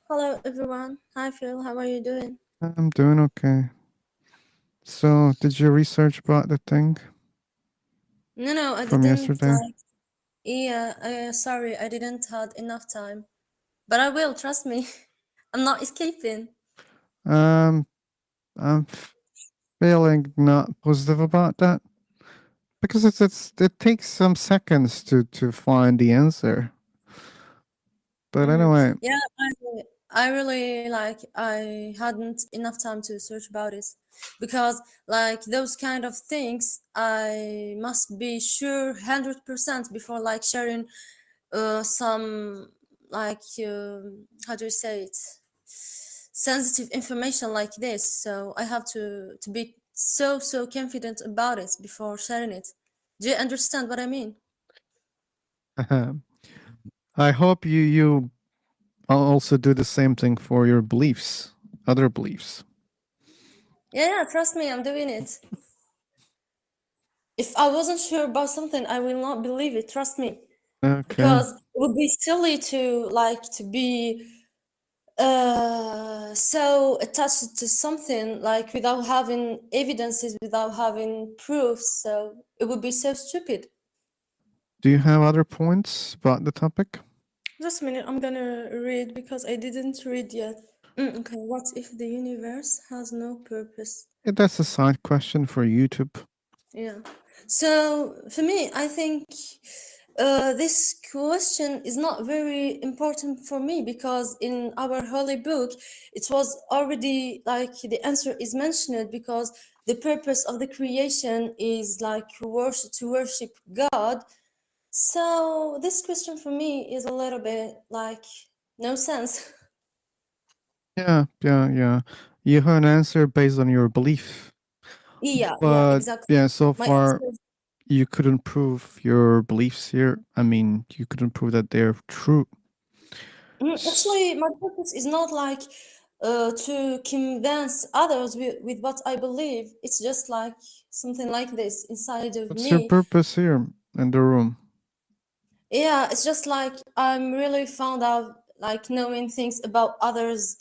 Hello everyone. Hi Phil, how are you doing? I'm doing okay. So, did you research about the thing No, I from didn't yesterday? yeah, sorry, I didn't had enough time. But I will, trust me. I'm not escaping. Um, I'm feeling not positive about that because it takes some seconds to find the answer. But Mm-hmm. anyway, Yeah, I really I hadn't enough time to search about it because like those kind of things I must be sure 100% before like sharing some like how do you say it, sensitive information like this, so I have to be so confident about it before sharing it. Do you understand what I mean? I hope you also do the same thing for your beliefs, other beliefs. Yeah, trust me, I'm doing it. If I wasn't sure about something, I will not believe it, trust me, Okay. because it would be silly to like to be so attached to something like without having evidences, without having proofs, so it would be so stupid. Do you have other points about the topic? Just a minute, I'm gonna read because I didn't read yet. Okay, what if the universe has no purpose? Yeah, that's a side question for YouTube. Yeah. So for me, I think this question is not very important for me because in our holy book, it was already like the answer is mentioned because the purpose of the creation is like worship God. So this question for me is a little bit like no sense. Yeah. You have an answer based on your belief. Yeah, But exactly. yeah, so My far answer. you couldn't prove your beliefs here. I mean, you couldn't prove that they're true. S- Actually, my purpose is not like to convince others with what I believe. It's just like something like this inside of What's your me. purpose here in the room? Yeah, it's just like I'm really found out like knowing things about others'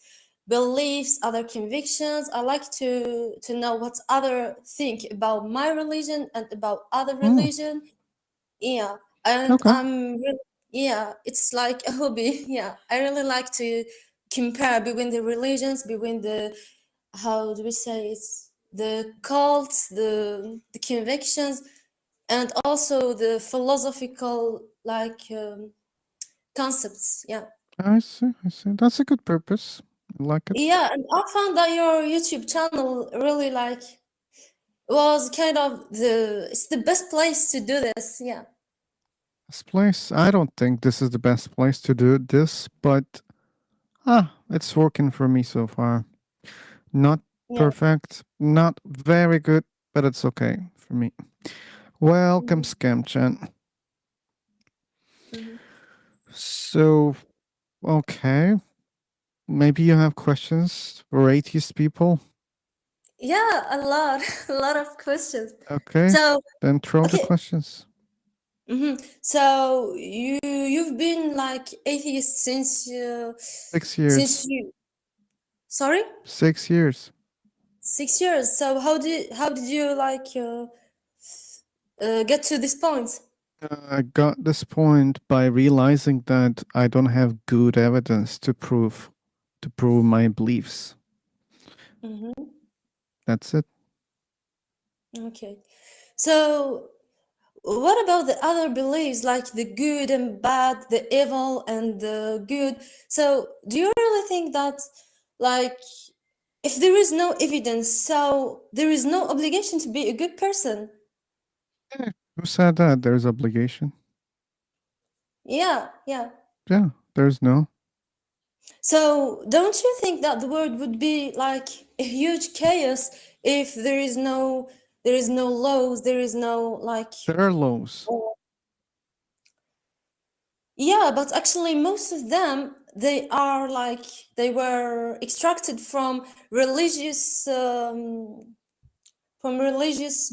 beliefs, other convictions. I like to know what other think about my religion and about other Hmm. religion. Yeah, and Okay. yeah, it's like a hobby. Yeah, I really like to compare between the religions, between the, how do we say it, the cults, the convictions, and also the philosophical like concepts. Yeah. I see. I see. That's a good purpose. I like it. Yeah, and I found that your YouTube channel really like was kind of it's the best place to do this. Yeah. This place, I don't think this is the best place to do this, but it's working for me so far. Not Yeah. perfect, not very good, but it's okay for me. Welcome, Mhm. Scamchan. Mhm. So, okay, maybe you have questions for atheist people. Yeah, a lot, a lot of questions. Okay, So, then throw the okay, questions. so you've been like atheist 6 years. since you, sorry, 6 years. 6 years. So how did you like get to this point? I got this point by realizing that I don't have good evidence to prove my beliefs. Mm-hmm. That's it. Okay. So what about the other beliefs, like the good and bad, the evil and the good? So do you really think that, like, if there is no evidence, so there is no obligation to be a good person? Who said that there's obligation? Yeah, yeah. Yeah, there's no. So don't you think that the world would be like a huge chaos if there is no laws, there is no like, There are laws. yeah, but actually most of them they are like they were extracted from religious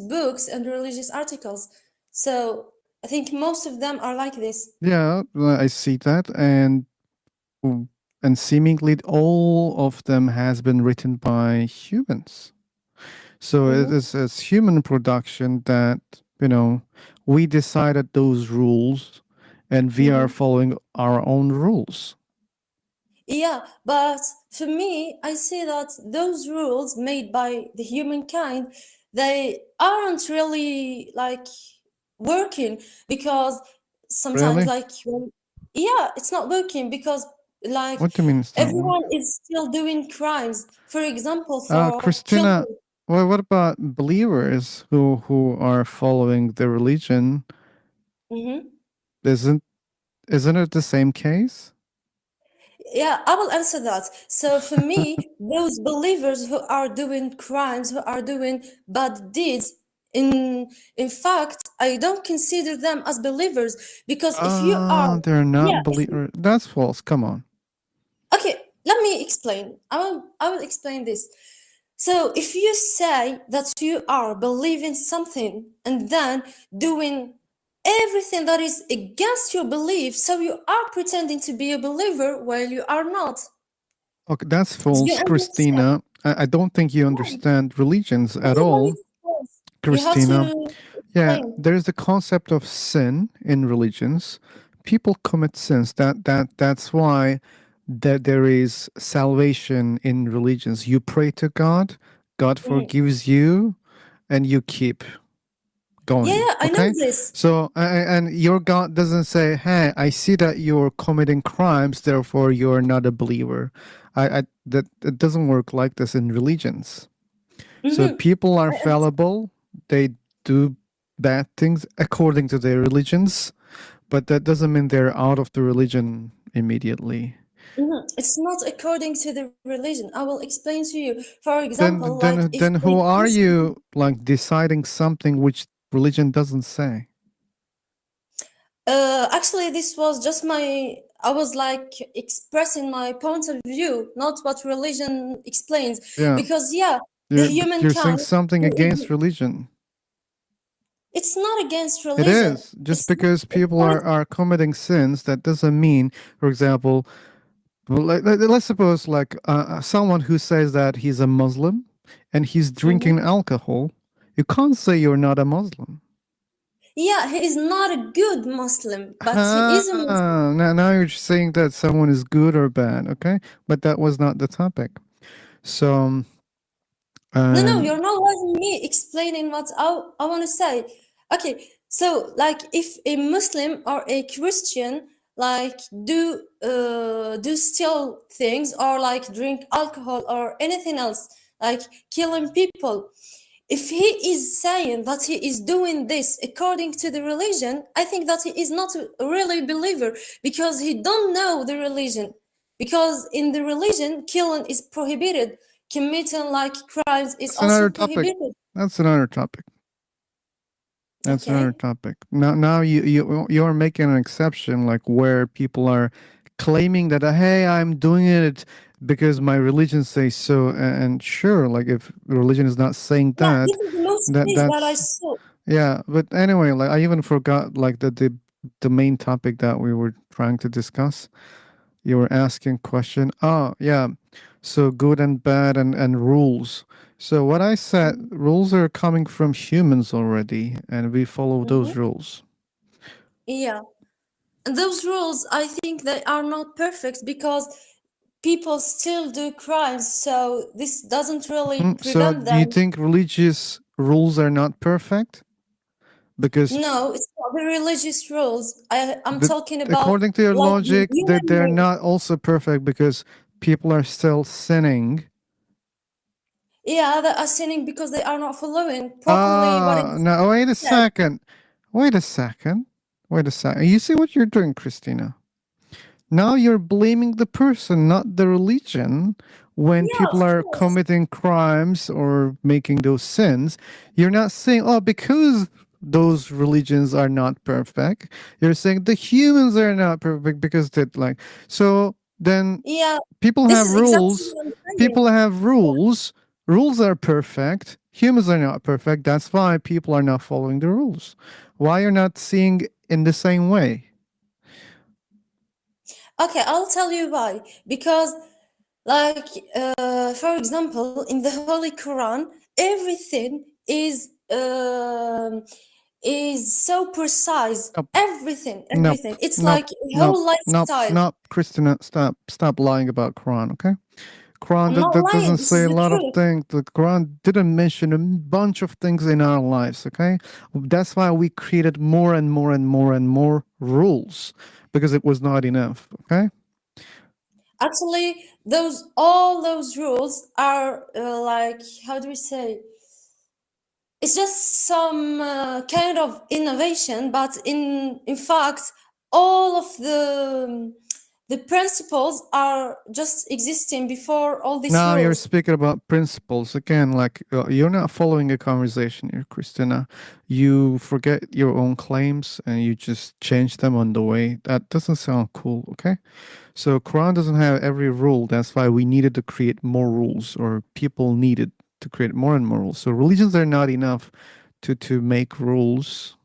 books and religious articles. So I think most of them are like this. Yeah, I see that, and and seemingly all of them has been written by humans. So it Mhm. is as human production that, you know, we decided those rules and we are Mhm. following our own rules. Yeah, but for me, I see that those rules made by the humankind, they aren't really like working because sometimes Really? like yeah, it's not working because like What do you mean it's not everyone working? is still doing crimes. For example, for Christina, killing. well, what about believers who are following the religion? Mhm. Isn't isn't it the same case? Yeah, I will answer that. So for me, those believers who are doing crimes, who are doing bad deeds, in fact, I don't consider them as believers because if you are, Ah, they're yeah, not if you, believers. That's false. Come on. okay, let me explain. I will explain this. So if you say that you are believing something and then doing everything that is against your belief, so you are pretending to be a believer while you are not. Okay, that's Do you false, understand? Christina. I don't think you Why? understand religions What at do you mean all, it's false? You have Christina. to Yeah, explain. there's the concept of sin in religions. People commit sins. That's why there is salvation in religions. You pray to God, God Mhm. forgives you, and you keep Yeah, going. yeah, I know Okay, this. so and your God doesn't say, "Hey, I see that you're committing crimes, therefore you're not a believer." I that it doesn't work like this in religions. So Hmm. people are fallible. They do bad things according to their religions, but that doesn't mean they're out of the religion immediately. It's not according to the religion. I will explain to you. For example, Then like then if then a who are Christian, you like deciding something which religion doesn't say? actually, this was just my, I was like expressing my point of view, not what religion explains. Yeah, Because, yeah, the you're saying humankind, something against religion. it's not against It religion. is. Just because people are committing sins, that doesn't mean, for example, well, let's suppose like someone who says that he's a Muslim and he's Mhm. drinking alcohol. You can't say you're not a Muslim. Yeah, he is not a good Muslim, but he is a Muslim. Now you're saying that someone is good or bad, okay? But that was not the topic. So, No, no, and you're not letting me explaining what I want to say. Okay, so like if a Muslim or a Christian like do steal things or like drink alcohol or anything else, like killing people, if he is saying that he is doing this according to the religion, I think that he is not a really believer because he don't know the religion. Because in the religion, killing is prohibited. Committing like crimes is that's also another topic. prohibited. That's another topic. That's another Okay. topic. Now you're making an exception, like where people are claiming that hey, I'm doing it because my religion says so. And sure, like if religion is not saying Yeah, this that, is the most case that I that's saw. yeah. But anyway, like I even forgot like the main topic that we were trying to discuss. You were asking question. Oh yeah, so good and bad and rules. So what I said, rules are coming from humans already, and we follow those Mhm. rules. Yeah. And those rules, I think they are not perfect because people still do crimes, so this doesn't really So prevent do you them. think religious rules are not perfect? Because No, it's not the religious rules. I'm talking about according to your like the logic, that human they're rules. not also perfect because people are still sinning. Yeah, they are sinning because they are not following properly what Ah, is now wait a said. second. Wait a second. Wait a second. You see what you're doing, Christina? Now you're blaming the person, not the religion. When Yeah, people of are course. committing crimes or making those sins, you're not saying, oh, because those religions are not perfect. You're saying the humans are not perfect because that, like, so then Yeah, people this have is exactly rules. what I'm People saying. have rules. Rules are perfect. Humans are not perfect. That's why people are not following the rules. Why you're not seeing in the same way? Okay, I'll tell you why. Because, like, for example, in the Holy Quran, everything is so precise. Nope, Everything, nope, everything. It's nope, like a nope, whole nope, lifestyle. nope. Christina, stop lying about Quran, okay? Quran I'm not that lying. doesn't This is say a the lot of truth. things. The Quran didn't mention a bunch of things in our lives, okay? That's why we created more and more and more and more rules because it was not enough, okay? Actually, all those rules are like, how do we say? It's just some kind of innovation, but in fact, all of the principles are just existing before all these Now you're rules. speaking about principles again. Like you're not following a conversation here, Christina. You forget your own claims and you just change them on the way. That doesn't sound cool. Okay, so Quran doesn't have every rule. That's why we needed to create more rules, or people needed to create more and more rules. So religions are not enough to make rules.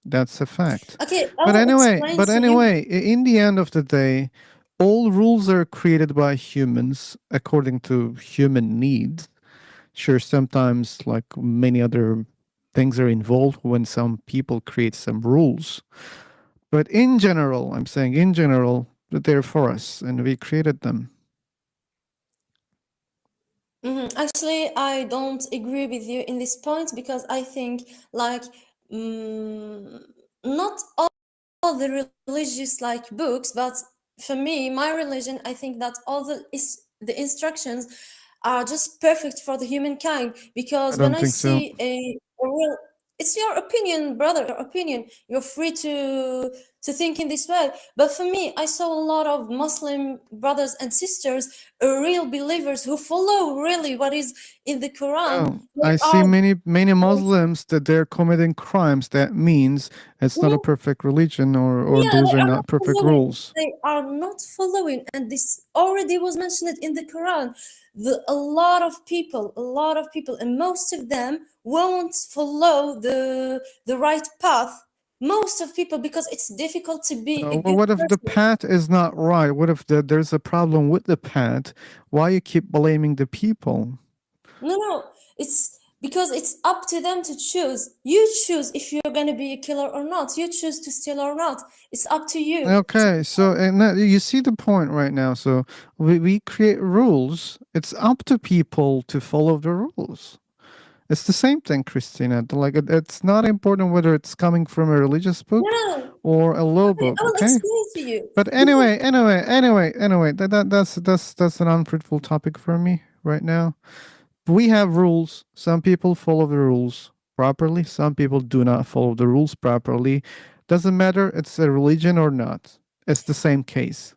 That's a fact. Okay, But I'll anyway, explain but to you. anyway, in the end of the day, all rules are created by humans according to human needs. Sure, sometimes like many other things are involved when some people create some rules. But in general, I'm saying in general, that they're for us and we created them. Actually, I don't agree with you in this point because I think like not all the religious like books, but for me, my religion, I think that all the instructions are just perfect for the humankind. I Because when don't I think so. see a real, it's your opinion, brother, your opinion. You're free to think in this way. But for me, I saw a lot of Muslim brothers and sisters, real believers who follow really what is in the Quran. No, They I see are many Muslims that they're committing crimes. That means it's not a perfect religion, or Yeah, those they are are not not perfect following. rules. They are not following, and this already was mentioned in the Quran. A lot of people, and most of them won't follow the right path. Most of people, because it's difficult to be a Well, good what if the person. path is not right? What if there's a problem with the path? Why you keep blaming the people? No, it's because it's up to them to choose. You choose if you're gonna be a killer or not. You choose to steal or not. It's up to you. Okay, so and you see the point right now. So we create rules. It's up to people to follow the rules. It's the same thing, Christina. Like it's not important whether it's coming from a religious book No, or a law okay, book. I will Okay. explain to you. But Because anyway, that's an unfruitful topic for me right now. We have rules. Some people follow the rules properly. Some people do not follow the rules properly. Doesn't matter it's a religion or not. It's the same case.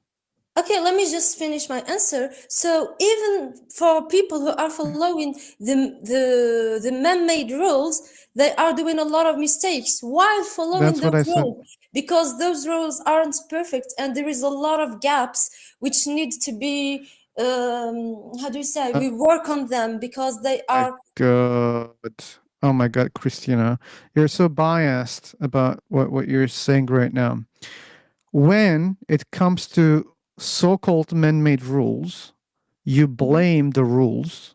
okay, let me just finish my answer. So even for people who are following the man-made rules, they are doing a lot of mistakes while following That's what those I said. rules because those rules aren't perfect and there is a lot of gaps which need to be how do you say we work on them because they My are God. Oh my God, Christina. You're so biased about what you're saying right now. When it comes to so-called man-made rules, you blame the rules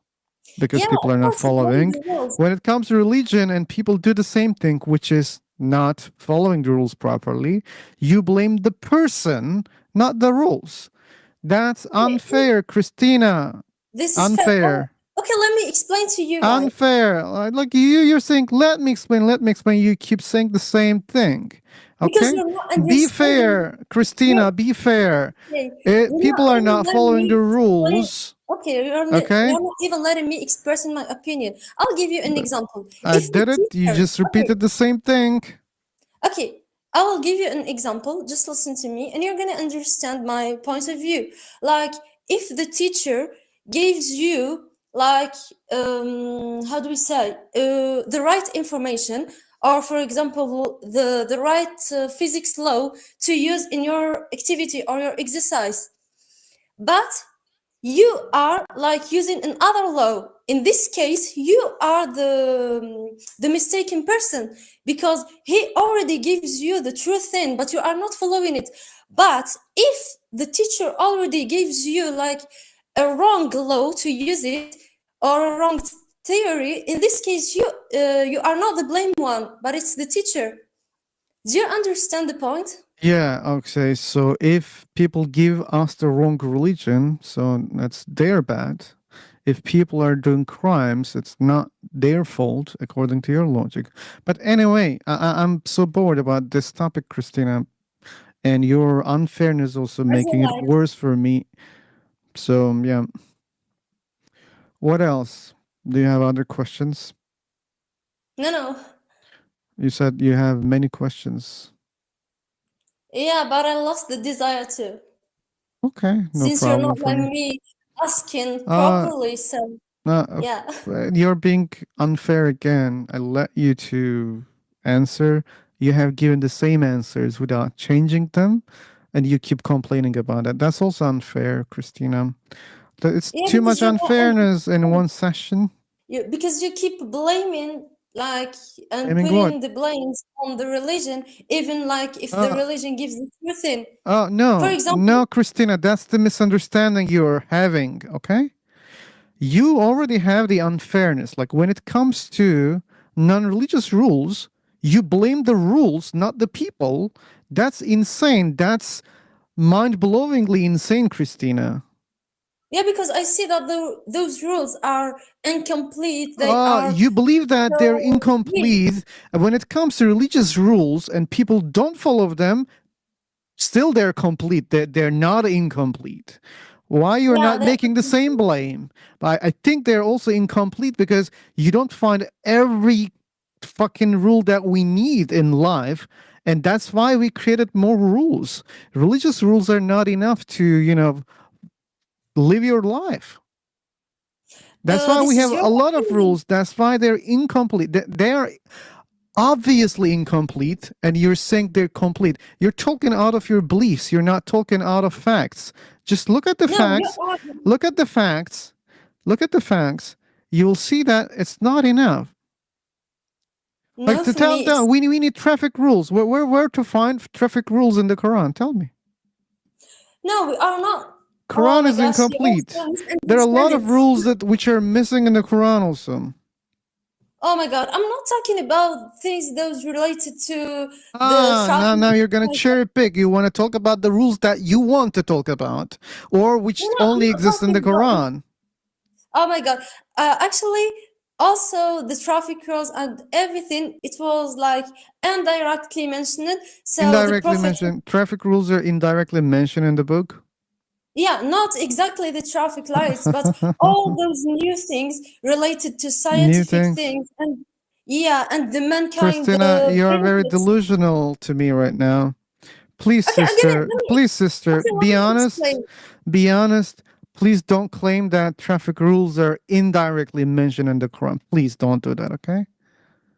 because yeah, people of are not course, you blame following. the rules. When it comes to religion and people do the same thing, which is not following the rules properly, you blame the person, not the rules. That's unfair, Christina. This is fair. Unfair. Okay, let me explain to you why. Unfair. Like you're saying, let me explain, let me explain. You keep saying the same thing. Because Okay? you're not Be understanding. fair, Christina, be fair. Okay, you're not People are even not letting following the me explain. rules. Okay, Okay? you're not even letting me express in my opinion. I'll give you an example. I If the did it. You teacher, just repeated the same thing. okay, I will give you an example. Just listen to me, and you're gonna understand my point of view. Like, if the teacher gives you like how do we say the right information, or for example the right physics law to use in your activity or your exercise, but you are like using another law. In this case, you are the mistaken person because he already gives you the true thing, but you are not following it. But if the teacher already gives you like a wrong law to use it or a wrong theory, in this case you are not the blame one, but it's the teacher. Do you understand the point? Yeah, okay. So if people give us the wrong religion, so that's their bad. If people are doing crimes, it's not their fault, according to your logic. But anyway, I'm so bored about this topic, Christina, and your unfairness also As making it like, worse for me. So yeah. What else? Do you have other questions? no. You said you have many questions. Yeah, but I lost the desire to. Okay, no Since you're problem not for letting me. me asking Uh, properly, so yeah. You're being unfair again. I let you to answer. You have given the same answers without changing them, and you keep complaining about it. That's also unfair, Christina. It's Yeah, too because much you're not unfairness in one session. because you keep blaming like and I mean, putting what? the blames on the religion, even like if the Uh, religion gives the truth in. Oh, no, For example, no, Christina, that's the misunderstanding you're having, okay? You already have the unfairness. Like when it comes to non religious rules, you blame the rules, not the people. That's insane. That's mind blowingly insane, Christina. yeah, because I see that those rules are incomplete. They are You believe that so they're weak. incomplete. And when it comes to religious rules and people don't follow them, still they're complete. They're not incomplete. Why you're Yeah, not making the same blame? But I think they're also incomplete because you don't find every fucking rule that we need in life. And that's why we created more rules. Religious rules are not enough to, live your life. That's why this we is have your a lot of opinion. rules. That's why they're incomplete. They're obviously incomplete, and you're saying they're complete. You're talking out of your beliefs. You're not talking out of facts. Just look at the No, facts. you are Look at the facts. Look at the facts. You'll see that it's not enough. Like no to for me. It's we need traffic rules. Where to find traffic rules in the Quran? Tell me. no, we are not. Oh Quran my is gosh, you incomplete. also There are a lot misunderstanding. of rules which are missing in the Quran also. Oh my God, I'm not talking about things those related to the traffic. Now you're gonna cherry pick. You want to talk about the rules that you want to talk about, or which No, no, I'm only not exist in the talking about. Quran. Oh my God. Actually, also the traffic rules and everything, it was like indirectly mentioned. So the Indirectly prophet, mentioned. Traffic rules are indirectly mentioned in the book. yeah, not exactly the traffic lights, but all those new things related to New scientific things. things and yeah, and the mankind Christina, you are very benefits. delusional to me right now. Please, Okay, I'm gonna sister. Please, sister. okay, let Be me honest. explain. Be honest. Please don't claim that traffic rules are indirectly mentioned in the Quran. Please don't do that, okay?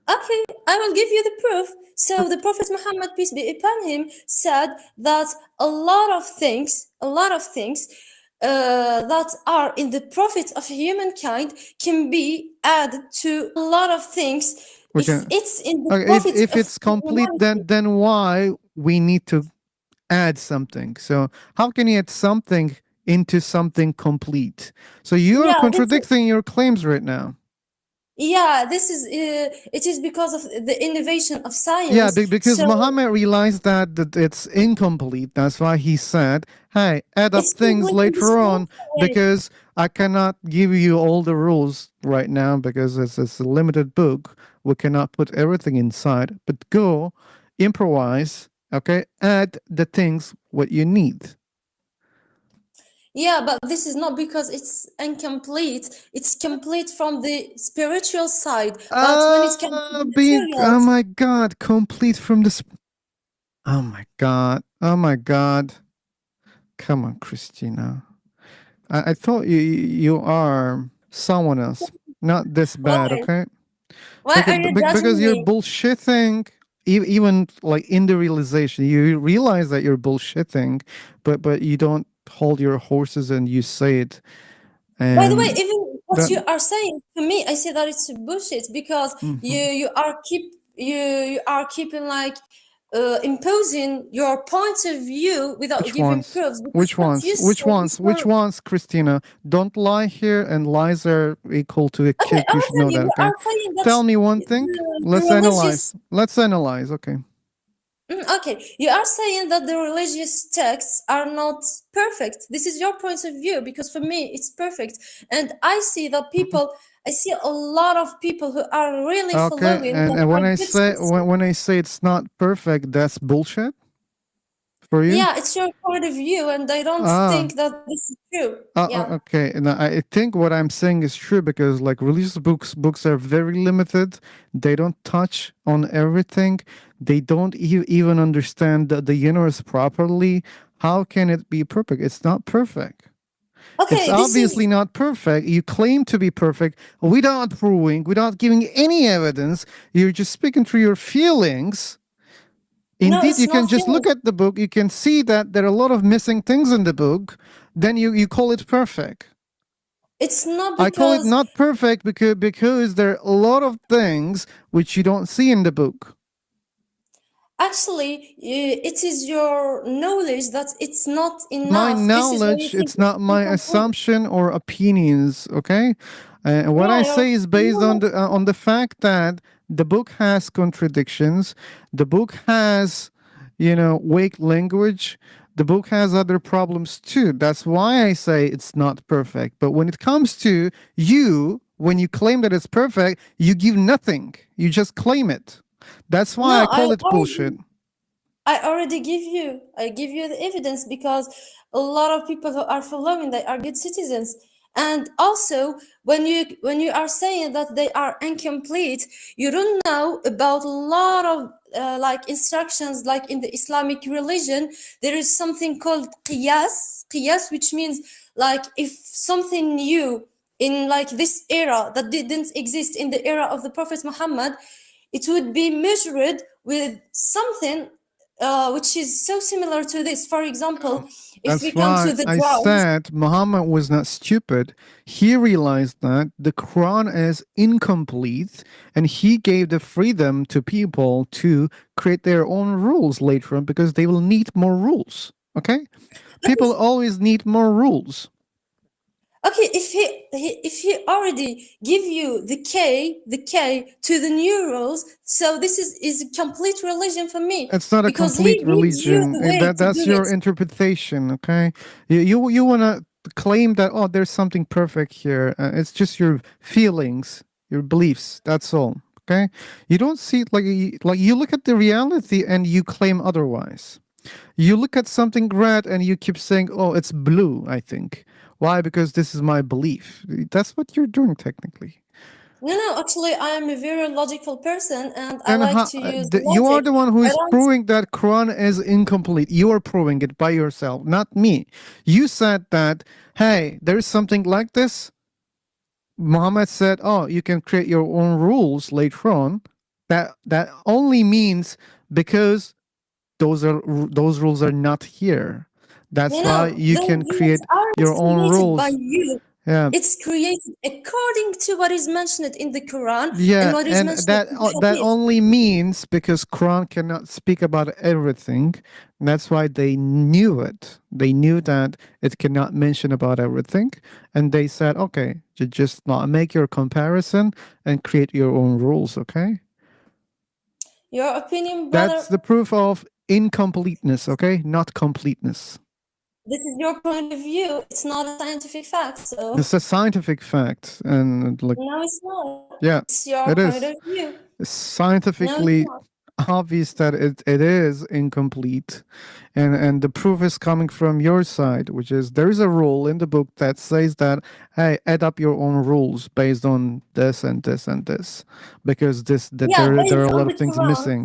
Okay, I will give you the proof. So the Prophet Muhammad, peace be upon him, said that a lot of things that are in the profit of humankind can be added to a lot of things We if can. it's in the Okay, profit if of it's complete, humanity. then why we need to add something? So how can you add something into something complete? So you are Yeah, contradicting your claims right now. this is it is because of the innovation of Yeah, science. because So Muhammad realized that it's incomplete. That's why he said, "Hey, add up it's things complete in the later on spiritual way. because I cannot give you all the rules right now because it's a limited book. We cannot put everything inside. But go improvise. Okay, add the things what you need." Yeah, but this is not because it's incomplete. It's complete from the spiritual side. But when it comes to the Oh materials, my God, complete from the. Oh my God. Oh my God. Come on, Christina. I thought you are someone else, not this bad, why? okay? Why are you Because judging you're me? bullshitting, even like in the realization, you realize that you're bullshitting, but you don't hold your horses and you say it, By the way, and even what that you are saying to me, I say that it's bullshit because Mhm. you are keeping like imposing your point of view without Which giving ones? proofs. Because Which what ones? you Which said ones? Which before. ones, Christina? Don't lie here, and lies are equal to a Okay, kick. I You will should tell know you. that, You okay? are saying that Tell me one thing. the Let's religious. analyze. Let's analyze, okay. Okay, you are saying that the religious texts are not perfect. This is your point of view, because for me it's perfect, and I see that I see a lot of people who are really Okay, following that and when are I good say citizens. when I say it's not perfect, that's bullshit for you? Yeah, it's your point of view, and I don't Ah, think that this is true. Yeah. okay. And I think what I'm saying is true because like religious books are very limited. They don't touch on everything. They don't even understand the universe properly. How can it be perfect? It's not perfect. It's Okay, this obviously is not perfect. You claim to be perfect without proving, without giving any evidence. You're just speaking through your feelings. no, Indeed, it's you can not just look finished. at the book. You can see that there are a lot of missing things in the book. Then you call it perfect. It's not I call it because not perfect because there are a lot of things which you don't see in the book. actually it is your knowledge that it's not My enough. This is why you knowledge, think it's it's not my incomplete. assumption or opinions, okay? What I Yeah, say is based knowledge. on the fact that the book has contradictions. The book has, weak language. The book has other problems too. That's why I say it's not perfect. But when it comes to you, when you claim that it's perfect, you give nothing. You just claim it. That's why No, I call it bullshit. I already I give you the evidence, because a lot of people who are following, they are good citizens. And also, when you are saying that they are incomplete, you don't know about a lot of like instructions. Like in the Islamic religion, there is something called qiyas, which means like if something new in like this era that didn't exist in the era of the Prophet Muhammad, it would be measured with something which is so similar to this. For example, if we That's come why to the I drought. said Muhammad was not stupid. He realized that the Quran is incomplete and he gave the freedom to people to create their own rules later on because they will need more rules. Okay? People always need more rules. Okay, if he already give you the K to the new rules, so this is a complete religion for me, It's not a because he complete gives you religion. the way to That's do your it. interpretation, okay? You want to claim that there's something perfect here. It's just your feelings, your beliefs. That's all. Okay? You don't see it like you look at the reality and you claim otherwise. You look at something red and you keep saying, "Oh, it's blue." I think. Why? Because this is my belief. That's what you're doing technically. No, actually, I am a very logical person, and I And like to use you are logic. the one who I is don't. proving that Quran is incomplete. You are proving it by yourself, not me. You said that, hey, there is something like this. Muhammad said, oh, you can create your own rules later on. That only means because those rules are not here. That's why you Those can rules create aren't your own created by rules. you. Yeah. It's created according to what is mentioned in the Quran and Yeah, what is and mentioned in the that Hadith. only means because Quran cannot speak about everything. That's why they knew it. They knew that it cannot mention about everything, and they said, "Okay, just not make your comparison and create your own rules." Okay, Your opinion, that's brother, the proof of incompleteness. Okay, not completeness. this is your point of view. It's not a scientific fact. So, It's a scientific fact, and like, no, it's not. yeah, It's your it point is. of view. It's No, it's scientifically not. obvious that it is incomplete, and the proof is coming from your side, which is there is a rule in the book that says that, hey, add up your own rules based on this and this and this, because Yeah, there are based a on lot the of things Quran. missing.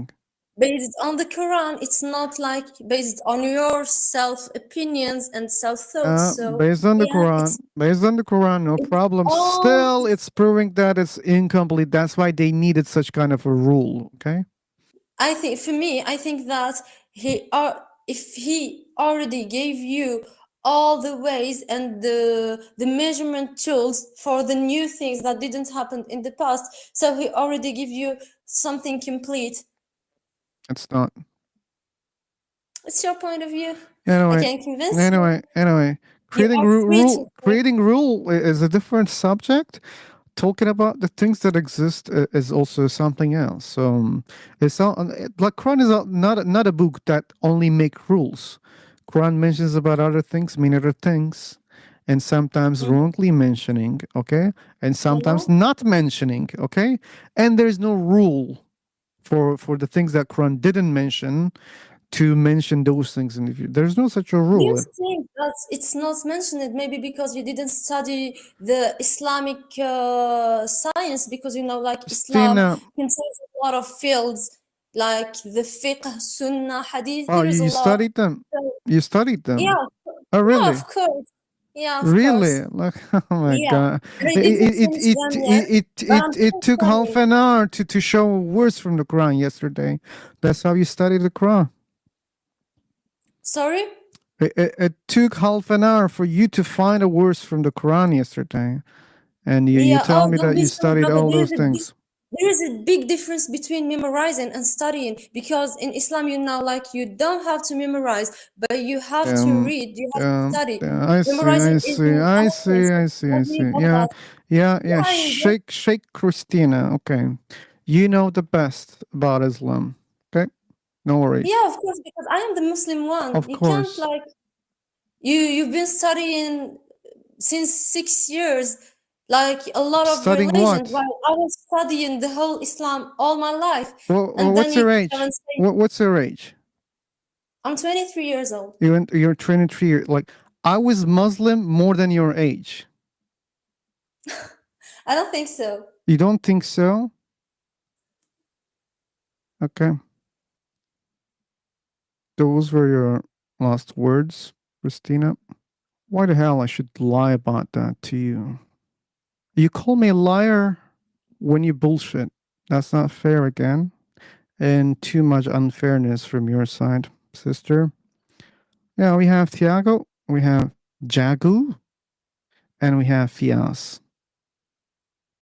Based on the Quran, it's not like based on your self opinions and self thoughts. So, yeah, Based on the Quran, no it's problem. all. Still, it's proving that it's incomplete. That's why they needed such kind of a rule. Okay. I think for me, I think that if he already gave you all the ways and the measurement tools for the new things that didn't happen in the past, so he already give you something complete. It's not. It's your point of view. I Anyway, can convince you. anyway, You are free to. creating rule is a different subject. Talking about the things that exist is also something else. So it's not like Quran is not a book that only make rules. Quran mentions about other things, mean other things, and sometimes Mhm. wrongly mentioning, okay, and sometimes not mentioning, okay, and there's no rule for the things that Quran didn't mention to mention those things in the future. There's no such a Do you rule. think that it's not mentioned maybe because you didn't study the Islamic science? Because like Islam Stina, contains a lot of fields like the fiqh, sunnah, hadith. oh, There is a you lot. studied them. So, You studied them. yeah, Oh, yeah, really? of course. Yeah, of Really? course. Like, oh my Yeah. God. And I It didn't it finish it them yet, it it but it, I'm it still took half studying. an hour to show a verse from the Quran yesterday. That's how you study the Quran. Sorry? It took half an hour for you to find a verse from the Quran yesterday. And you Yeah. tell Oh, me don't that be you so, studied brother. all those things. There is a big difference between memorizing and studying, because in Islam, like you don't have to memorize, but you have to read, you have to study. I see, Memorizing I is see, an I see, element I of see, I study, see. but Yeah, that. yeah. Yeah, Shake Christina. Okay. You know the best about Islam. Okay. No worries. yeah, of course, because I am the Muslim one. Of You can't course. you've been studying since 6 years, like a lot of Studying religions, what? while I was studying the whole Islam all my life. Well, And then what's you your come age? and say, What's your age? I'm 23 years old. You're 23 years. Like, I was Muslim more than your age. I don't think so. You don't think so? Okay. Those were your last words, Christina. Why the hell I should lie about that to you? You call me a liar when you bullshit. That's not fair again. And too much unfairness from your side, sister. Yeah, we have Thiago, we have Jagu, and we have Fias.